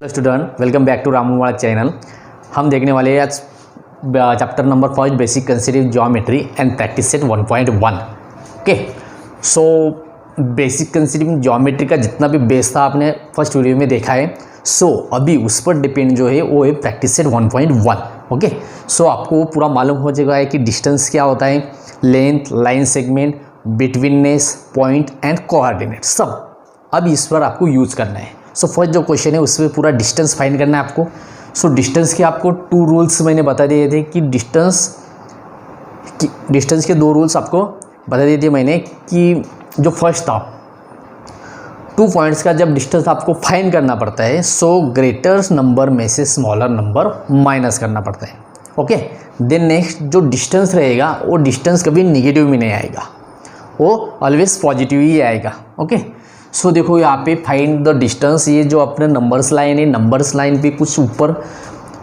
Student, welcome back to Ramu वाला चैनल। हम देखने वाले हैं आज chapter number 5 basic conceptive geometry and practice set 1.1। Okay, so basic conceptive geometry का जितना भी बेस था आपने फर्स्ट वीडियो में देखा है। सो अभी उस पर डिपेंड जो है वो है प्रैक्टिस सेट 1.1। ओके, सो आपको पूरा मालूम हो जाएगा है कि डिस्टेंस क्या होता है, length, line segment, betweenness, point and coordinate, सब अब इस पर आपको यूज़ करना है। सो फर्स्ट जो क्वेश्चन है उसमें पूरा डिस्टेंस फाइंड करना है आपको। सो डिस्टेंस के आपको 2 रूल्स मैंने बता दिए थे कि डिस्टेंस के 2 रूल्स आपको बता दिए थे मैंने कि जो फर्स्ट था 2 पॉइंट्स का जब डिस्टेंस आपको फाइंड करना पड़ता है सो ग्रेटर नंबर में से स्मॉलर नंबर माइनस करना पड़ता है। ओके, देन नेक्स्ट जो डिस्टेंस रहेगा वो डिस्टेंस कभी निगेटिव में नहीं आएगा, वो ऑलवेज पॉजिटिव ही आएगा। ओके, सो देखो यहाँ पे फाइंड द डिस्टेंस, ये जो अपने नंबर्स लाइन है, नंबर्स लाइन पे कुछ ऊपर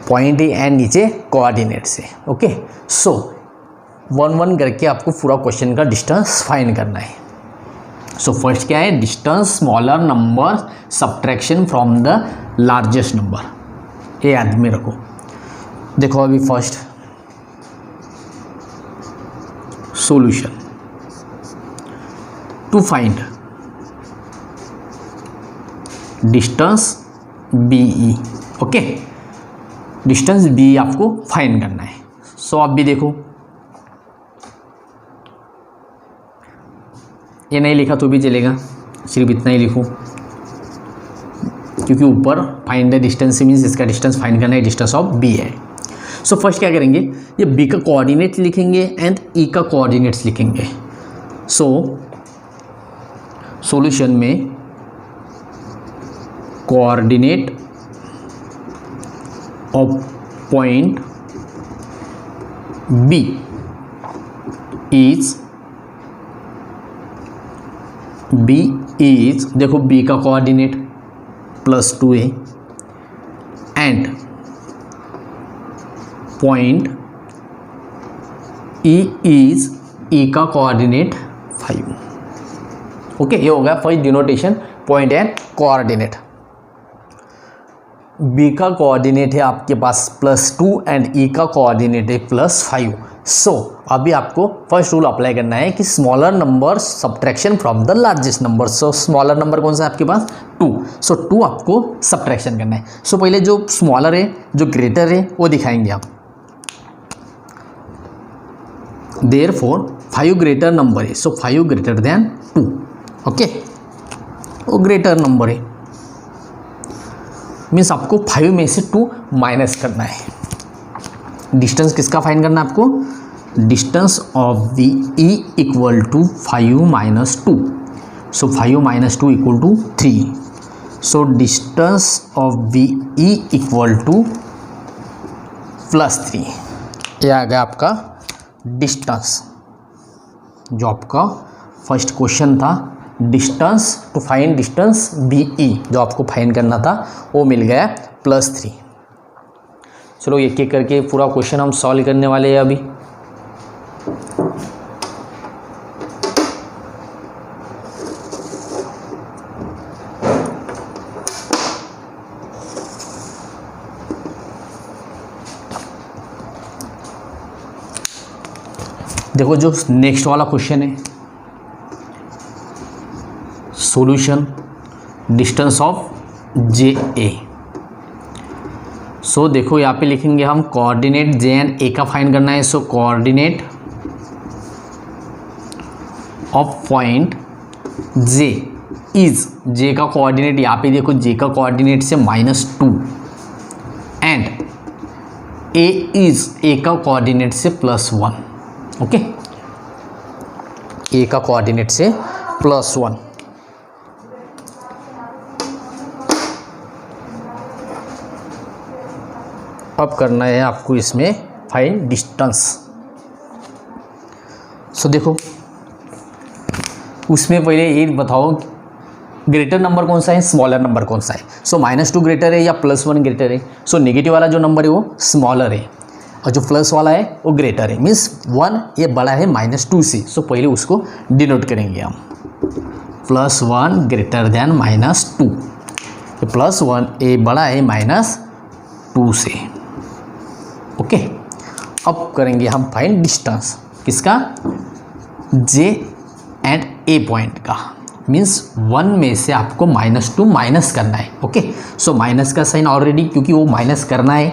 पॉइंट है एंड नीचे कोऑर्डिनेट्स है। ओके, सो 1-1 करके आपको पूरा क्वेश्चन का डिस्टेंस फाइंड करना है। सो फर्स्ट क्या है, distance smaller number subtraction from the largest number, ये याद में रखो। देखो अभी first solution to find distance BE। Okay, distance BE आपको फाइंड करना है। सो आप भी देखो, ये नहीं लिखा तो भी चलेगा, सिर्फ इतना ही लिखो क्योंकि ऊपर फाइंड द डिस्टेंस मीन्स इसका डिस्टेंस फाइंड करना है, डिस्टेंस ऑफ B है। सो फर्स्ट क्या करेंगे, ये B का कोऑर्डिनेट लिखेंगे एंड E का कोऑर्डिनेट्स लिखेंगे। सो सॉल्यूशन में coordinate of point B is देखो B का कोऑर्डिनेट +2 है and point E is E का कोऑर्डिनेट 5। ओके, ये हो गया first denotation, point and coordinate. B का कोऑर्डिनेट है आपके पास +2 एंड E का कोऑर्डिनेट है +5। सो अभी आपको फर्स्ट रूल अप्लाई करना है कि smaller number subtraction from the largest number. So smaller number कौन सा है आपके पास, 2। सो 2 आपको सब्ट्रैक्शन करना है। सो पहले जो स्मॉलर है, जो ग्रेटर है वो दिखाएंगे आप। देयरफॉर 5 ग्रेटर नंबर है, सो 5 ग्रेटर देन 2। ओके, वो ग्रेटर नंबर है मीन्स आपको 5 में से 2 माइनस करना है। डिस्टेंस किसका फाइंड करना है आपको, distance of the E equal to 5 - 2। So 5 - 2 equal to 3। So distance of the E equal to +3। ये आ गया आपका डिस्टेंस, जो आपका फर्स्ट क्वेश्चन था, distance to find distance BE जो आपको फाइंड करना था वो मिल गया +3। चलो एक एक करके पूरा क्वेश्चन हम सॉल्व करने वाले हैं अभी। देखो जो नेक्स्ट वाला क्वेश्चन है, solution distance of JA। So देखो यहाँ पे लिखेंगे हम कोऑर्डिनेट J एंड A का फाइंड करना है। So coordinate of point J is, J का कोऑर्डिनेट यहाँ पे देखो, J का कोऑर्डिनेट से -2 एंड A इज, A का कोऑर्डिनेट से +1। ओके, A का कोऑर्डिनेट से +1। अब करना है आपको इसमें फाइंड डिस्टेंस। सो देखो उसमें पहले ये बताओ ग्रेटर नंबर कौन सा है, स्मॉलर नंबर कौन सा है। सो -2 ग्रेटर है या +1 ग्रेटर है। सो नेगेटिव वाला जो नंबर है वो स्मॉलर है और जो प्लस वाला है वो ग्रेटर है, मीन्स 1 ये बड़ा है -2 से। सो पहले उसको डिनोट करेंगे हम, +1 ग्रेटर देन -2। +1 ए बड़ा है -2 से। ओके, अब करेंगे हम फाइंड डिस्टेंस किसका, जे एंड ए पॉइंट का। मीन्स 1 में से आपको -2 माइनस करना है। ओके, सो माइनस का साइन ऑलरेडी, क्योंकि वो माइनस करना है,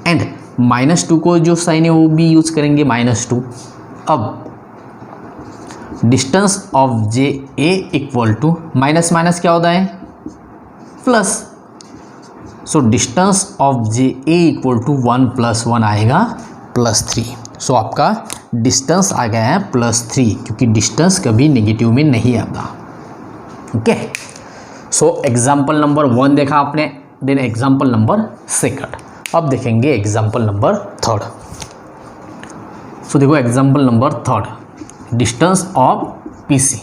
एंड -2 को जो साइन है वो भी यूज करेंगे -2। अब distance of J A equal to minus minus क्या होता है plus, so distance of J A equal to 1 + 1 आएगा +3। सो आपका डिस्टेंस आ गया है +3, क्योंकि डिस्टेंस कभी नेगेटिव में नहीं आता। ओके, सो एग्जाम्पल नंबर 1 देखा आपने, देन एग्जाम्पल नंबर 2। अब देखेंगे एग्जाम्पल नंबर 3। सो देखो example number 3, distance of P C.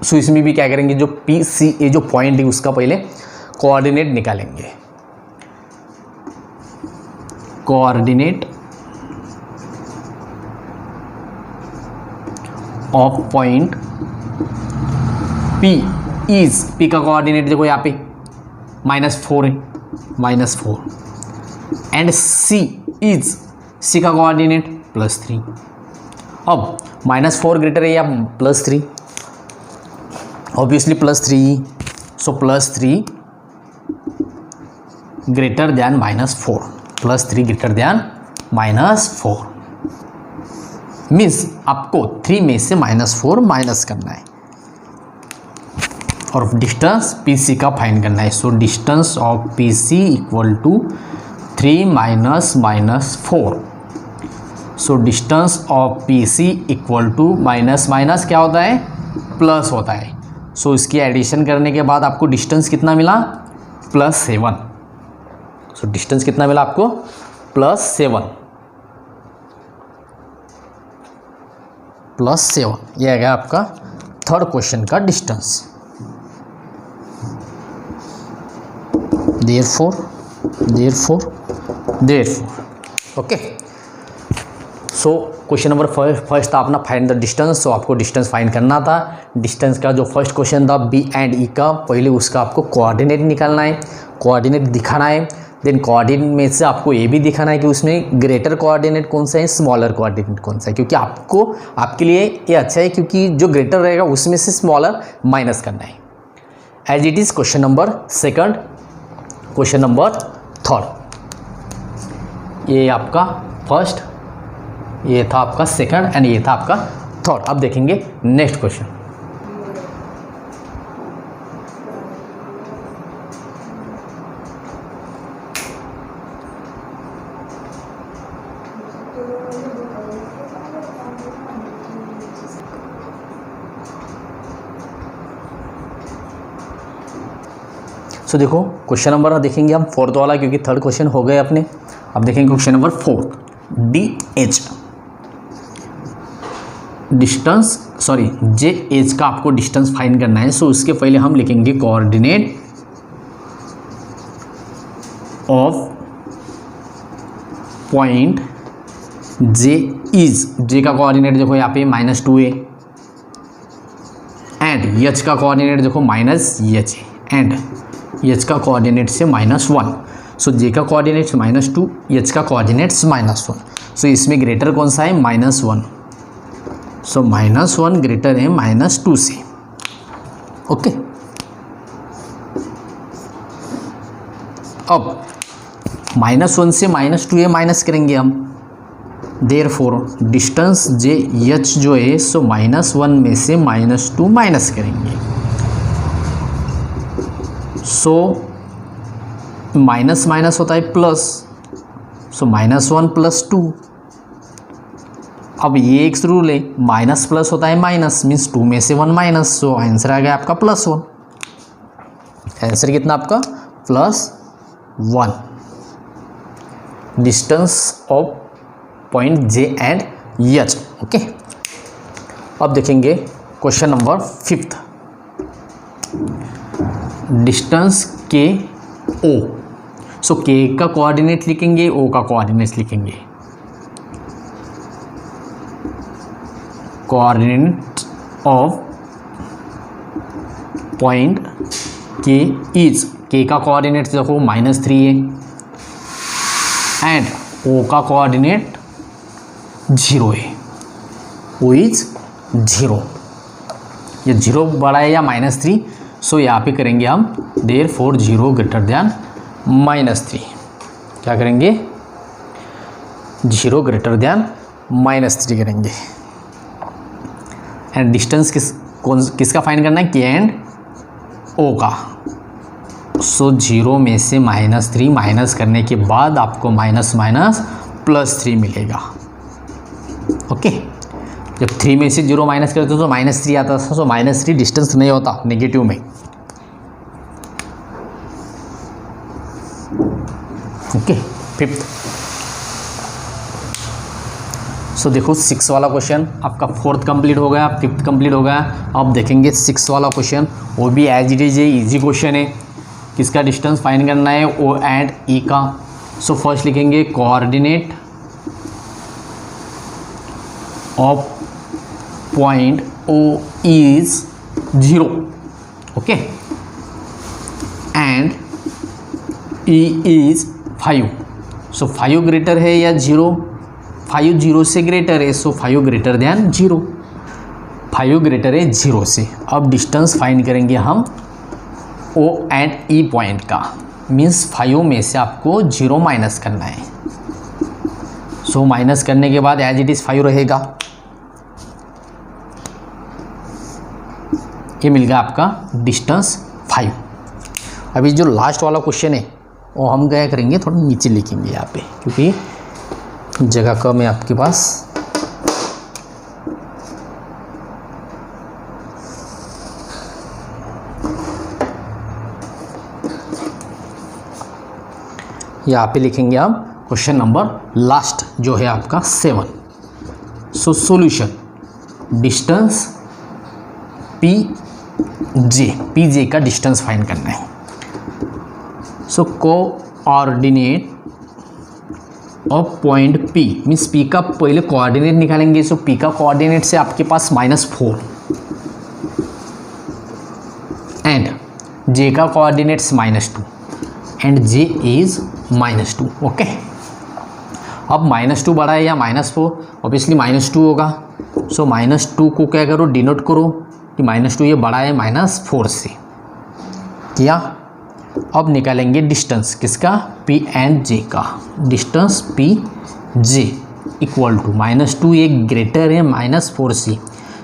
So इसमें भी क्या करेंगे, जो पी सी ए जो पॉइंट है उसका पहले कोऑर्डिनेट निकालेंगे। Coordinate of point P is, P का कोऑर्डिनेट देखो यहाँ पे -4 है, -4, एंड सी इज, सी का कोऑर्डिनेट +3। अब -4 ग्रेटर है या +3, ऑब्वियसली +3, सो +3 greater than -4, +3 greater than -4। Means आपको 3 में से -4 माइनस करना है और डिस्टेंस पी सी का फाइंड करना है। So distance of P C equal to 3 - -4। So distance of P C equal to minus क्या होता है, प्लस होता है। सो इसकी एडिशन करने के बाद आपको डिस्टेंस कितना मिला, +7। सो डिस्टेंस कितना मिला आपको, +7, ये आ गया आपका 3rd क्वेश्चन का distance. therefore okay, so question number first था अपना फाइंड द डिस्टेंस। सो आपको डिस्टेंस फाइंड करना था। डिस्टेंस का जो फर्स्ट क्वेश्चन था बी एंड ई का, पहले उसका आपको कोऑर्डिनेट निकालना है, कोऑर्डिनेट दिखाना है। देन कोऑर्डिनेट में से आपको ये भी दिखाना है कि उसमें ग्रेटर कोऑर्डिनेट कौन सा है, स्मॉलर कोऑर्डिनेट कौन सा है, क्योंकि आपको आपके लिए ये अच्छा है, क्योंकि जो ग्रेटर रहेगा उसमें से स्मॉलर माइनस करना है। As it is question number 2, question number 3, ये आपका फर्स्ट, ये था आपका 2nd एंड ये था आपका 3rd। अब देखेंगे नेक्स्ट क्वेश्चन। सो देखो क्वेश्चन नंबर देखेंगे हम 4th वाला, क्योंकि 3rd क्वेश्चन हो गए अपने। अब देखेंगे question number 4, D H distance, sorry जे एच का आपको डिस्टेंस फाइंड करना है। सो उसके पहले हम लिखेंगे coordinate of point J is, J का कोऑर्डिनेट देखो यहाँ पे -2 है, एंड एच का कोऑर्डिनेट देखो -h है, एंड एच का कोऑर्डिनेट से -1। सो जे का कोऑर्डिनेट -2, एच का कोऑर्डिनेट्स -1। सो इसमें ग्रेटर कौन सा है, -1। सो -1 ग्रेटर है -2 से। ओके, अब -1 से -2 ये माइनस करेंगे हम। देयरफॉर डिस्टेंस जे एच जो है सो -1 में से -2 माइनस करेंगे। सो माइनस माइनस होता है प्लस, सो -1 + 2। अब ये एक रूल है, माइनस प्लस होता है माइनस, मीन्स 2 में से 1 माइनस। सो आंसर आ गया आपका +1। आंसर कितना आपका +1, distance of point J and H. Okay, अब देखेंगे क्वेश्चन नंबर 5th, डिस्टेंस के ओ। सो के का कोऑर्डिनेट लिखेंगे, ओ का कोऑर्डिनेट लिखेंगे। कोऑर्डिनेट ऑफ पॉइंट के इज, के का कोऑर्डिनेट देखो -3 है एंड ओ का कोऑर्डिनेट 0 है, ओ इज 0, ये 0 बड़ा है या -3, सो यहाँ पे करेंगे हम देयरफॉर 0 ग्रेटर देन -3, क्या करेंगे 0 ग्रेटर देन -3 करेंगे। एंड डिस्टेंस किसका फाइंड करना है, के एंड ओ का। सो 0 में से -3 माइनस करने के बाद आपको माइनस माइनस +3 मिलेगा। ओके, जब 3 में से 0 माइनस करते तो -3 आता था, सो -3 डिस्टेंस नहीं होता नेगेटिव में। Okay, fifth. सो देखो 6 वाला क्वेश्चन आपका 4th कंप्लीट हो गया, 5th कंप्लीट हो गया। अब देखेंगे 6 वाला क्वेश्चन, वो भी as it is easy question है। किसका डिस्टेंस फाइंड करना है, ओ एंड ई का। सो फर्स्ट लिखेंगे coordinate of point O is 0, okay, and E is 5। So 5 greater है या 0, 5 0 से ग्रेटर है, सो 5 ग्रेटर देन 0, 5 ग्रेटर है 0 से। अब डिस्टेंस फाइंड करेंगे हम ओ एंड ई पॉइंट का, मीन्स 5 में से आपको 0 माइनस करना है। सो माइनस करने के बाद एज इट इज़ 5 रहेगा, ये मिल गया आपका डिस्टेंस 5। अभी जो लास्ट वाला क्वेश्चन है वो हम क्या करेंगे, थोड़ा नीचे लिखेंगे यहाँ पे, क्योंकि जगह कम है आपके पास। यहाँ पे लिखेंगे हम क्वेश्चन नंबर लास्ट जो है आपका 7। So solution, distance P J का डिस्टेंस फाइंड करना है। So coordinate of point P, means P का पहले कोऑर्डिनेट निकालेंगे। सो P का कोऑर्डिनेट से आपके पास -4 एंड J का coordinates -2 and J is -2, okay. अब -2 बड़ा है या -4, ऑब्वियसली -2 होगा। सो -2 को क्या करो, डिनोट करो कि -2 ये बड़ा है -4 से, किया। अब निकालेंगे डिस्टेंस किसका, P एंड J का। Distance P J equal to -2 ये ग्रेटर है -4 से,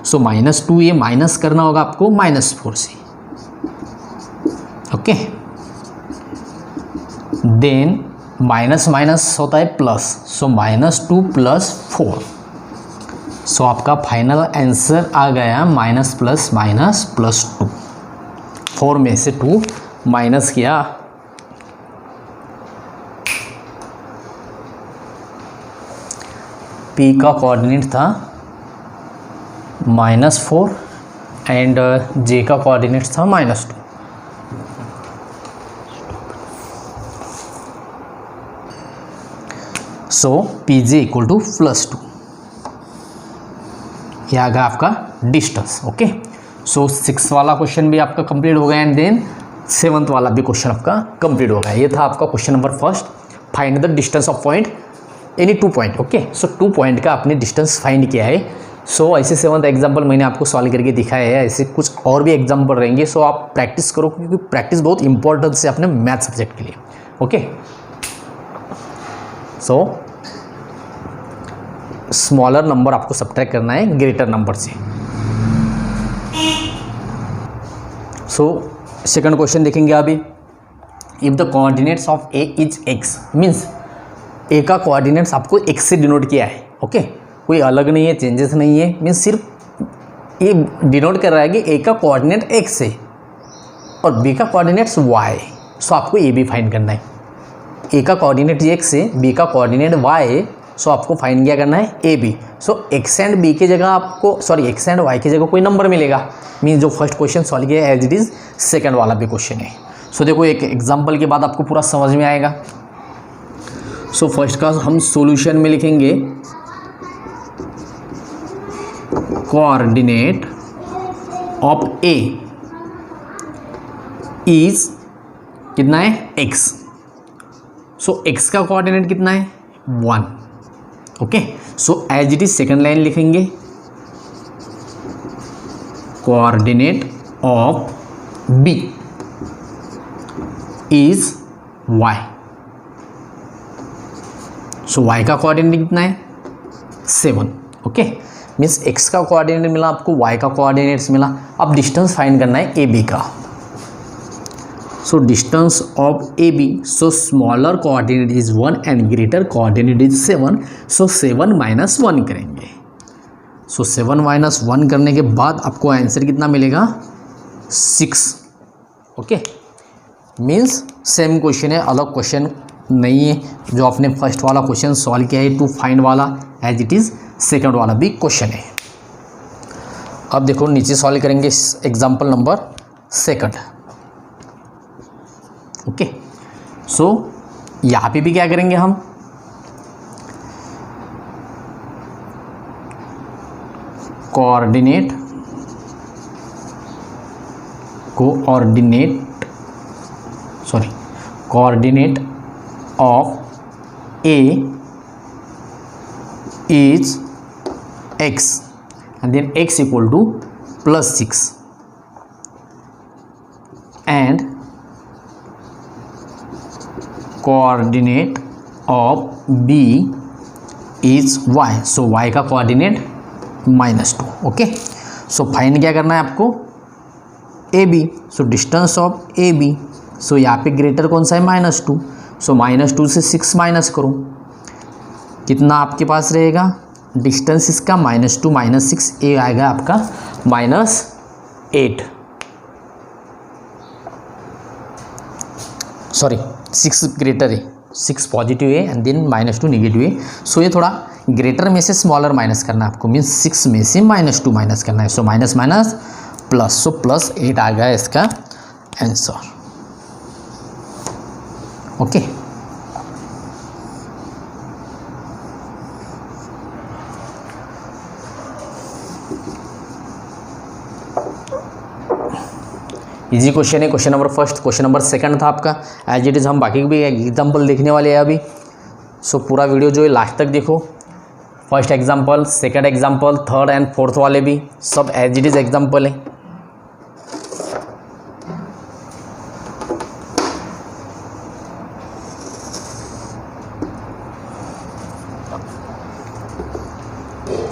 सो -2 ये माइनस करना होगा आपको -4 से, ओके। देन माइनस माइनस होता है प्लस, सो -2 + 4। सो आपका फाइनल आंसर आ गया -+-+2। 4 में से 2 माइनस किया, P का कोऑर्डिनेट था -4 एंड J का कोऑर्डिनेट था -2। सो PJ इक्वल टू +2, यह आ गया आपका डिस्टेंस, ओके। सो 6 वाला क्वेश्चन भी आपका कंप्लीट हो गया एंड देन 7th वाला भी क्वेश्चन आपका कंप्लीट हो गया। ये था आपका question number 1, find the distance of point any 2 point, okay. So 2 point का आपने डिस्टेंस फाइंड किया है। सो ऐसे 7th एग्जाम्पल मैंने आपको सॉल्व करके दिखाया है, ऐसे कुछ और भी एग्जाम्पल रहेंगे। सो आप प्रैक्टिस करो, क्योंकि प्रैक्टिस बहुत इंपॉर्टेंट है अपने मैथ सब्जेक्ट के लिए, ओके। सो स्मॉलर नंबर आपको सब्ट्रैक्ट करना है ग्रेटर नंबर से। सो सेकंड क्वेश्चन देखेंगे अभी। If the coordinates of A is x, means A का कोऑर्डिनेट्स आपको x से डिनोट किया है, ओके। कोई अलग नहीं है, चेंजेस नहीं है, मीन्स सिर्फ ये डिनोट कर रहा है कि ए का कोऑर्डिनेट x है और b का कोऑर्डिनेट्स y। सो आपको ये भी फाइंड करना है। ए का कोऑर्डिनेट x है, b का कोऑर्डिनेट y है, सो आपको फाइंड क्या करना है, A B. So x and b की जगह आपको, सॉरी x एंड y की जगह कोई नंबर मिलेगा। मीन्स जो फर्स्ट क्वेश्चन सॉल्व किया एज इट इज़ सेकंड वाला भी क्वेश्चन है। सो देखो एक एग्जांपल के बाद आपको पूरा समझ में आएगा। सो फर्स्ट का हम सॉल्यूशन में लिखेंगे कोऑर्डिनेट ऑफ ए इज कितना है x, सो x का कोऑर्डिनेट कितना है 1। Okay, so as it is second line लिखेंगे coordinate of b is y, so y का कोऑर्डिनेट कितना है 7। ओके, मीन्स x का कोऑर्डिनेट मिला आपको, y का कोऑर्डिनेट्स मिला। अब डिस्टेंस फाइंड करना है AB का। सो distance of AB, so smaller coordinate is 1 and greater coordinate is 7, so 7 minus 1 करेंगे। सो 7 माइनस 1 करने के बाद आपको आंसर कितना मिलेगा 6। ओके, मीन्स सेम क्वेश्चन है, अलग क्वेश्चन नहीं है। जो आपने फर्स्ट वाला क्वेश्चन सॉल्व किया है टू फाइंड वाला, एज इट इज़ सेकंड वाला भी क्वेश्चन है। अब देखो नीचे सॉल्व करेंगे एग्जांपल नंबर 2। ओके, सो यहाँ पे भी क्या करेंगे हम, coordinate of A is x and then x equal to +6 and coordinate of B is y, so y का कोऑर्डिनेट -2। ओके, सो फाइंड क्या करना है आपको AB, so distance of AB, सो यहाँ पे ग्रेटर कौन सा है -2, सो -2 से 6 माइनस करो, कितना आपके पास रहेगा डिस्टेंस इसका -2 - 6, ए आएगा आपका -8, सॉरी 6 ग्रेटर है, 6 पॉजिटिव है एंड देन -2 नेगेटिव है। सो ये थोड़ा ग्रेटर में से स्मॉलर माइनस करना है आपको, मीन्स 6 में से -2 माइनस करना है, सो माइनस माइनस प्लस, सो +8 आ गया इसका आंसर। ओके, इजी क्वेश्चन है, question number first. Question number second था आपका, एज इट इज़ हम बाकी भी एग्जांपल देखने वाले हैं अभी। सो पूरा वीडियो जो है लास्ट तक देखो, first example, second example, third and fourth वाले भी सब एज इट इज़ एग्जांपल है।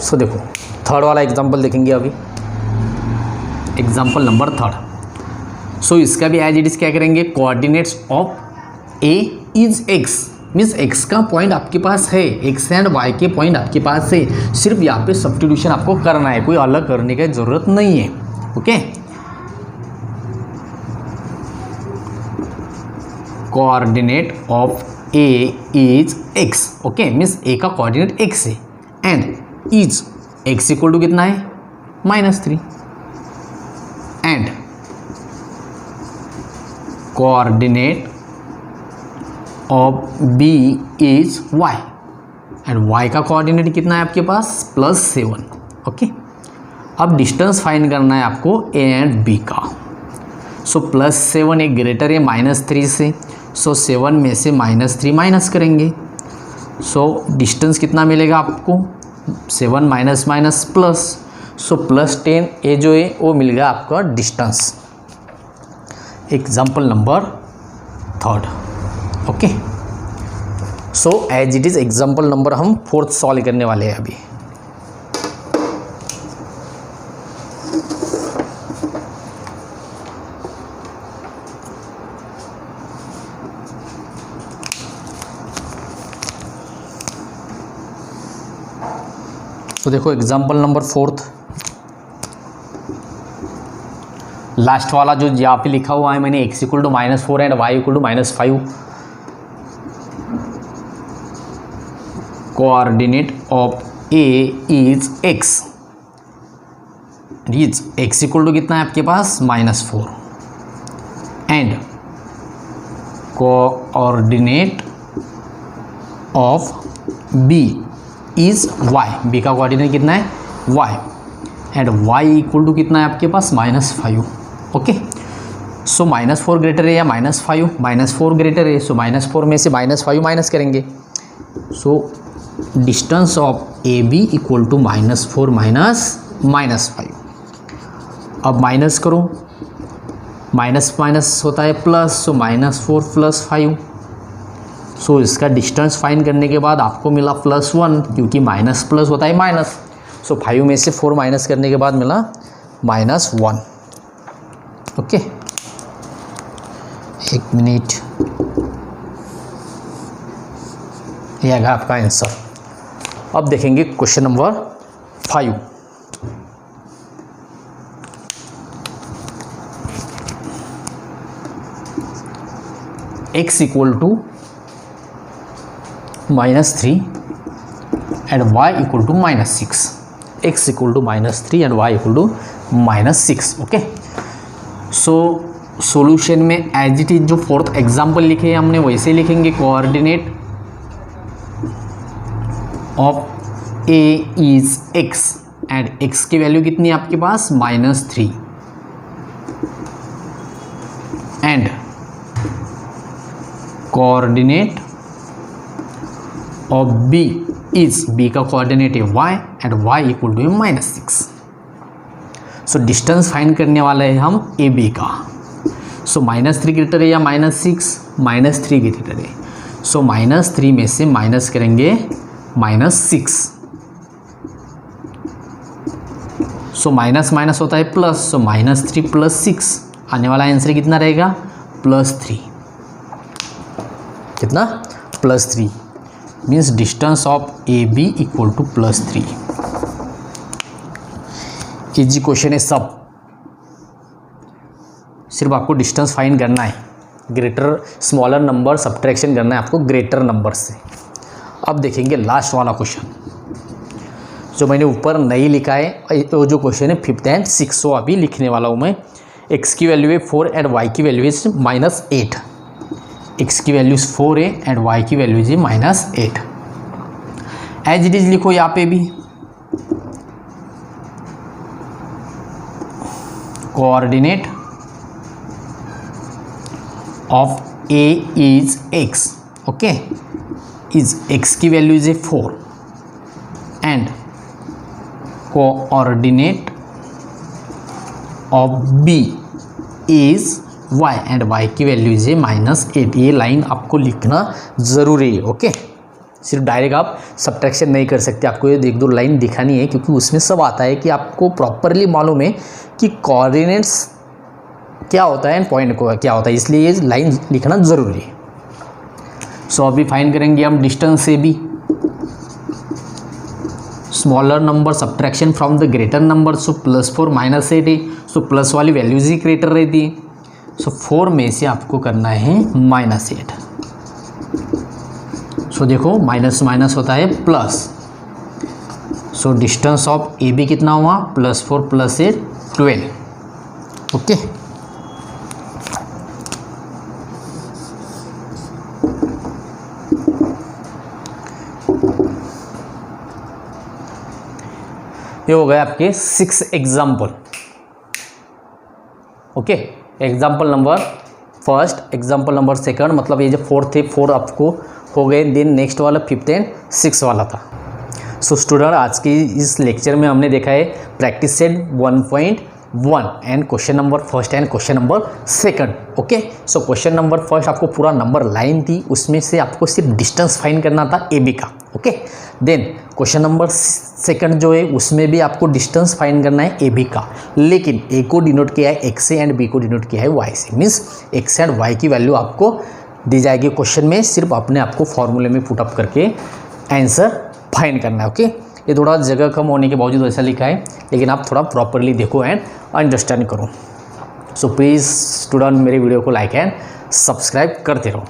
सो देखो थर्ड वाला एग्जांपल देखेंगे अभी, एग्जांपल नंबर 3। सो इसका भी एज इट इज़ क्या करेंगे, coordinates of A is x, means x का पॉइंट आपके पास है, एक्स एंड वाई के पॉइंट आपके पास है, सिर्फ यहाँ पे सब्स्टिट्यूशन आपको करना है, कोई अलग करने की ज़रूरत नहीं है। Okay, coordinate of A is X. Okay, means A का कोऑर्डिनेट एक्स है and is X equal to कितना है -3 and coordinate of B is Y and Y का कोऑर्डिनेट कितना है आपके पास +7। ओके, अब डिस्टेंस फाइंड करना है आपको ए एंड बी का। सो +7 एक ग्रेटर है -3 से, सो 7 में से -3 माइनस करेंगे, सो डिस्टेंस कितना मिलेगा आपको 7 माइनस माइनस प्लस, सो +10 ये जो है वो मिल गया आपका distance. Example number 3। Okay, so as it is example number हम 4th सॉल्व करने वाले हैं अभी। तो देखो एग्जाम्पल नंबर 4th, लास्ट वाला जो यहाँ पे लिखा हुआ है मैंने, x equal to -4 and y equal to -5, coordinate of a is x, is x equal to कितना है आपके पास -4 and coordinate of b is y, b का कोऑर्डिनेट कितना है y and y equal to कितना है आपके पास -5। ओके, सो -4 ग्रेटर है या -5, -4 ग्रेटर है, सो -4 में से -5 माइनस करेंगे, so distance of A B equal to -4 minus -5। अब माइनस करो, माइनस माइनस होता है प्लस, सो -4 + 5, सो इसका डिस्टेंस फाइंड करने के बाद आपको मिला +1, क्योंकि माइनस प्लस होता है माइनस, सो 5 में से 4 माइनस करने के बाद मिला -1। ओके, एक मिनट, ये आएगा आपका आंसर। अब देखेंगे question number 5। x equal to -3 and y equal to -6, x equal to -3 and y equal to -6। Okay, so solution में एज इट इज जो फोर्थ एग्जाम्पल लिखे हैं हमने वैसे लिखेंगे। Coordinate of a is x and x की value कितनी है आपके पास, -3, and coordinate of b is, b का कोऑर्डिनेट है y and y equal to -6। So distance find करने वाले हैं हम ए बी का। सो -3 ग्रेटर है या -6, -3 ग्रेटर है, सो -3 में से माइनस करेंगे -6, सो माइनस माइनस होता है प्लस, सो -3 + 6 आने वाला आंसर कितना रहेगा, +3। कितना, +3, means distance of A B equal to +3। Easy question है सब, सिर्फ आपको डिस्टेंस फाइंड करना है, ग्रेटर स्मॉलर नंबर सब्ट्रैक्शन करना है आपको ग्रेटर नंबर से। अब देखेंगे लास्ट वाला क्वेश्चन जो मैंने ऊपर नहीं लिखा है, वो जो क्वेश्चन है 5th एंड 6th, अभी लिखने वाला हूँ मैं। x की वैल्यू है 4 एंड y की वैल्यू इज -8, x की वैल्यू 4 है एंड y की value is -8। As it is लिखो यहाँ पे भी, coordinate of a is x, okay, is x की value is 4 and coordinate of b is y and y की वैल्यू इज -8। ये लाइन आपको लिखना ज़रूरी है। ओके, सिर्फ डायरेक्ट आप सब्ट्रैक्शन नहीं कर सकते, आपको ये 1-2 लाइन दिखानी है, क्योंकि उसमें सब आता है कि आपको प्रॉपरली मालूम है कि कोऑर्डिनेट्स क्या होता है एंड पॉइंट को क्या होता है, इसलिए ये लाइन लिखना ज़रूरी है। सो अभी फाइंड करेंगे हम डिस्टेंस से भी, smaller number subtraction from the greater number, so +4 -8 है, सो प्लस वाली वैल्यूज ही ग्रेटर रहती है, सो 4 में से आपको करना है -8। सो देखो माइनस माइनस होता है plus, so distance of A B कितना हुआ, +4 + 8 12। ओके, ये हो गए आपके 6 example. Okay, example number first, example number second, मतलब ये जो 4th थे 4 आपको हो गए। देन नेक्स्ट वाला 5th एंड 6th वाला था। सो स्टूडेंट, आज की इस लेक्चर में हमने देखा है practice set 1.1 and question number first and question number second. Okay, so question number first आपको पूरा नंबर लाइन थी, उसमें से आपको सिर्फ डिस्टेंस फाइंड करना था ए बी का। Okay, then question number second जो है उसमें भी आपको डिस्टेंस फाइंड करना है ए बी का, लेकिन ए को डिनोट किया है एक्स से एंड बी को डिनोट किया है वाई से, मीन्स एक्स एंड वाई की वैल्यू आपको दी जाएगी क्वेश्चन में, सिर्फ अपने आपको फॉर्मूले में पुटअप करके आंसर फाइंड करना है। ओके, ये थोड़ा जगह कम होने के बावजूद ऐसा लिखा है, लेकिन आप थोड़ा प्रॉपरली देखो एंड अंडरस्टैंड करो। सो प्लीज़ स्टूडेंट, मेरे वीडियो को लाइक एंड सब्सक्राइब करते रहो।